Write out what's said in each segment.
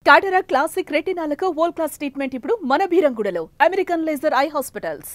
Cataract classic రెటినాలకు world class treatment ఇప్పుడు మన బీరంగూడలో అమెరికన్ లేజర్ ఐ హాస్పిటల్స్.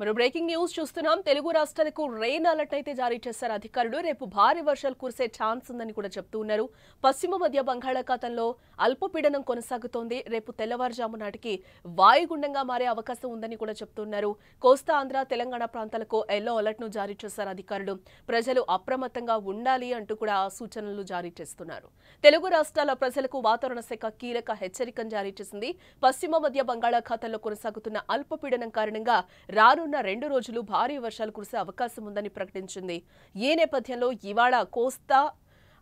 మరో బ్రేకింగ్ న్యూస్ చూస్తున్నాం. తెలుగు రాష్ట్రాలకు రెయిన్ అలర్ట్ అయితే జారీ చేశారు అధికారులు. రేపు భారీ వర్షాలు కురిసే ఛాన్స్ ఉందని కూడా చెప్తూ ఉన్నారు. పశ్చిమ మధ్య బంగాళాఖాతంలో అల్పపీడనం కొనసాగుతోంది. రేపు తెల్లవారుజాము నాటికి వాయుగుండంగా మారే అవకాశం ఉందని కూడా చెప్తున్నారు. కోస్తా ఆంధ్ర తెలంగాణ ప్రాంతాలకు ఎల్లో అలర్ట్ ను జారీ చేశారు అధికారులు. ప్రజలు అప్రమత్తంగా ఉండాలి అంటూ కూడా సూచనలు జారీ చేస్తున్నారు. తెలుగు రాష్ట్రాల ప్రజలకు వాతావరణ శాఖ కీలక హెచ్చరికను జారీ చేసింది. పశ్చిమ మధ్య బంగాళాఖాతంలో కొనసాగుతున్న అల్పపీడనం కారణంగా రానున్న 2 రోజులు భారీ వర్షాలు కురిసే అవకాశం ఉందని ప్రకటించింది. ఈ నేపథ్యంలో ఇవాళ కోస్తా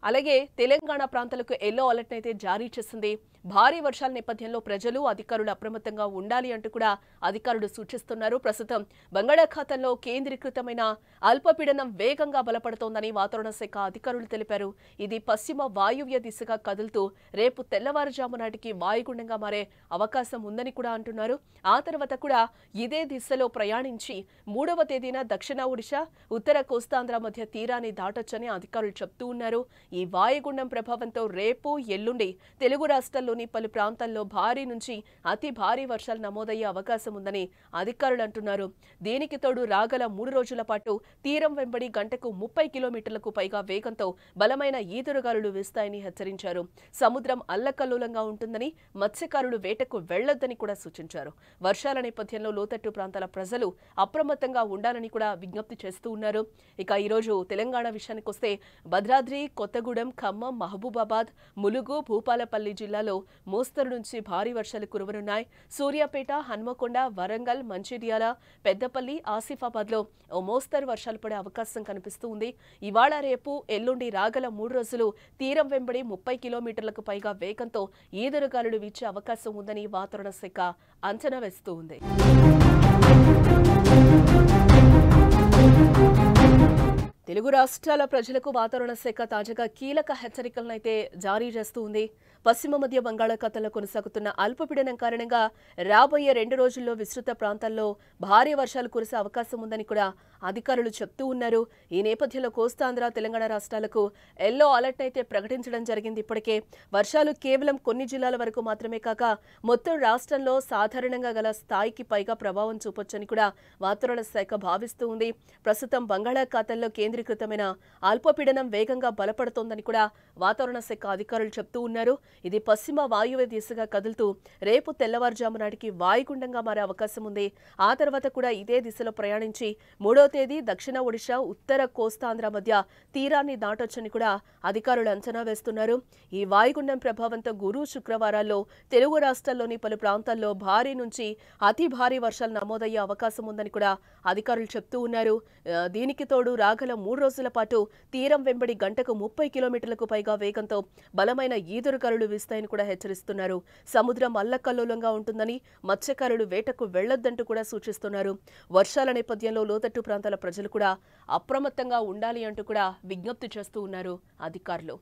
అలాగే తెలంగాణ ప్రాంతాలకు ఎల్లో అలర్ట్ అయితే జారీ చేసింది. భారీ వర్షాల నేపథ్యంలో ప్రజలు అధికారులు అప్రమత్తంగా ఉండాలి అంటూ కూడా అధికారులు సూచిస్తున్నారు. ప్రస్తుతం బంగాళాఖాతంలో కేంద్రీకృతమైన అల్పపీడనం వేగంగా బలపడుతోందని వాతావరణ శాఖ అధికారులు తెలిపారు. ఇది పశ్చిమ వాయువ్య దిశగా కదులుతూ రేపు తెల్లవారుజాము నాటికి వాయుగుండంగా మారే అవకాశం ఉందని కూడా అంటున్నారు. ఆ తర్వాత కూడా ఇదే దిశలో ప్రయాణించి 3వ తేదీన దక్షిణ ఒడిశా ఉత్తర కోస్తాంధ్ర మధ్య తీరాన్ని దాటొచ్చని అధికారులు చెప్తూ ఉన్నారు. ఈ వాయుగుండం ప్రభావంతో రేపు ఎల్లుండి తెలుగు రాష్ట్రాల్లోని పలు ప్రాంతాల్లో భారీ నుంచి అతి భారీ వర్షాలు నమోదయ్యే అవకాశం ఉందని అధికారులు అంటున్నారు. దీనికి తోడు రాగల 3 రోజుల పాటు తీరం వెంబడి గంటకు 30 కిలోమీటర్లకు పైగా వేగంతో బలమైన ఈదురుగాలులు వీస్తాయని హెచ్చరించారు. సముద్రం అల్లకల్లోలంగా ఉంటుందని, మత్స్యకారులు వేటకు వెళ్లొద్దని కూడా సూచించారు. వర్షాల నేపథ్యంలో లోతట్టు ప్రాంతాల ప్రజలు అప్రమత్తంగా ఉండాలని కూడా విజ్ఞప్తి చేస్తూ ఉన్నారు. ఇక ఈరోజు తెలంగాణ విషయానికి వస్తే భద్రాద్రి, కొత్తగూడెం, ఖమ్మం, మహబూబాబాద్, ములుగు, భూపాలపల్లి జిల్లాలో మోస్తరు నుంచి భారీ వర్షాలు కురవనున్నాయి. సూర్యాపేట, హన్మకొండ, వరంగల్, మంచిర్యాల, పెద్దపల్లి, ఆసిఫాబాద్లో ఓ మోస్తరు వర్షాలు పడే అవకాశం కనిపిస్తూ ఉంది. ఇవాళ, రేపు, ఎల్లుండి రాగల 3 రోజులు తీరం వెంబడి 30 కిలోమీటర్లకు పైగా వేగంతో ఈదురుగాలులు వీచే అవకాశం ఉందని వాతావరణ శాఖ అంచనా వేస్తూ ఉంది. తెలుగు రాష్ట్రాల ప్రజలకు వాతావరణ శాఖ తాజాగా కీలక హెచ్చరికలను అయితే జారీ చేస్తూ ఉంది. పశ్చిమ మధ్య బంగాళాఖాతంలో కొనసాగుతున్న అల్పపీడనం కారణంగా రాబోయే 2 రోజుల్లో విస్తృత ప్రాంతాల్లో భారీ వర్షాలు కురిసే అవకాశం ఉందని కూడా అధికారులు చెప్తూ ఉన్నారు. ఈ నేపథ్యంలో కోస్తాంధ్ర తెలంగాణ రాష్ట్రాలకు ఎల్లో అలర్ట్ అయితే ప్రకటించడం జరిగింది. ఇప్పటికే వర్షాలు కేవలం కొన్ని జిల్లాల వరకు మాత్రమే కాక మొత్తం రాష్ట్రంలో సాధారణంగా గల స్థాయికి పైగా ప్రభావం చూపొచ్చని కూడా వాతావరణ శాఖ భావిస్తూ ఉంది. ప్రస్తుతం బంగాళాఖాతంలో కేంద్రీకృతమైన అల్పపీడనం వేగంగా బలపడుతోందని కూడా వాతావరణ శాఖ అధికారులు చెప్తూ ఉన్నారు. ఇది పశ్చిమ వాయువ్య దిశగా కదులుతూ రేపు తెల్లవారుజాము నాటికి వాయుగుండంగా మారే అవకాశం ఉంది. ఆ తర్వాత కూడా ఇదే దిశలో ప్రయాణించి 3వ తేదీ దక్షిణ ఒడిశా ఉత్తర కోస్తాంధ్ర మధ్య తీరాన్ని దాటొచ్చని కూడా అధికారులు అంచనా వేస్తున్నారు. ఈ వాయుగుండం ప్రభావంతో గురు, శుక్రవారాల్లో తెలుగు రాష్ట్రాల్లోని పలు ప్రాంతాల్లో భారీ నుంచి అతి భారీ వర్షాలు నమోదయ్యే అవకాశం ఉందని కూడా అధికారులు చెప్తూ ఉన్నారు. దీనికి తోడు రాగల 3 రోజుల పాటు తీరం వెంబడి గంటకు 30 కిలోమీటర్లకు పైగా వేగంతో బలమైన ఈదురుగాలులు వీస్తాయని కూడా హెచ్చరిస్తున్నారు. సముద్రం అల్లకల్లోలంగా ఉంటుందని, మత్స్యకారులు వేటకు వెళ్లొద్దంటూ కూడా సూచిస్తున్నారు. వర్షాల నేపథ్యంలో లోతట్టు ప్రాంతాల ప్రజలు కూడా అప్రమత్తంగా ఉండాలి అంటూ కూడా విజ్ఞప్తి చేస్తూ ఉన్నారు అధికారులు.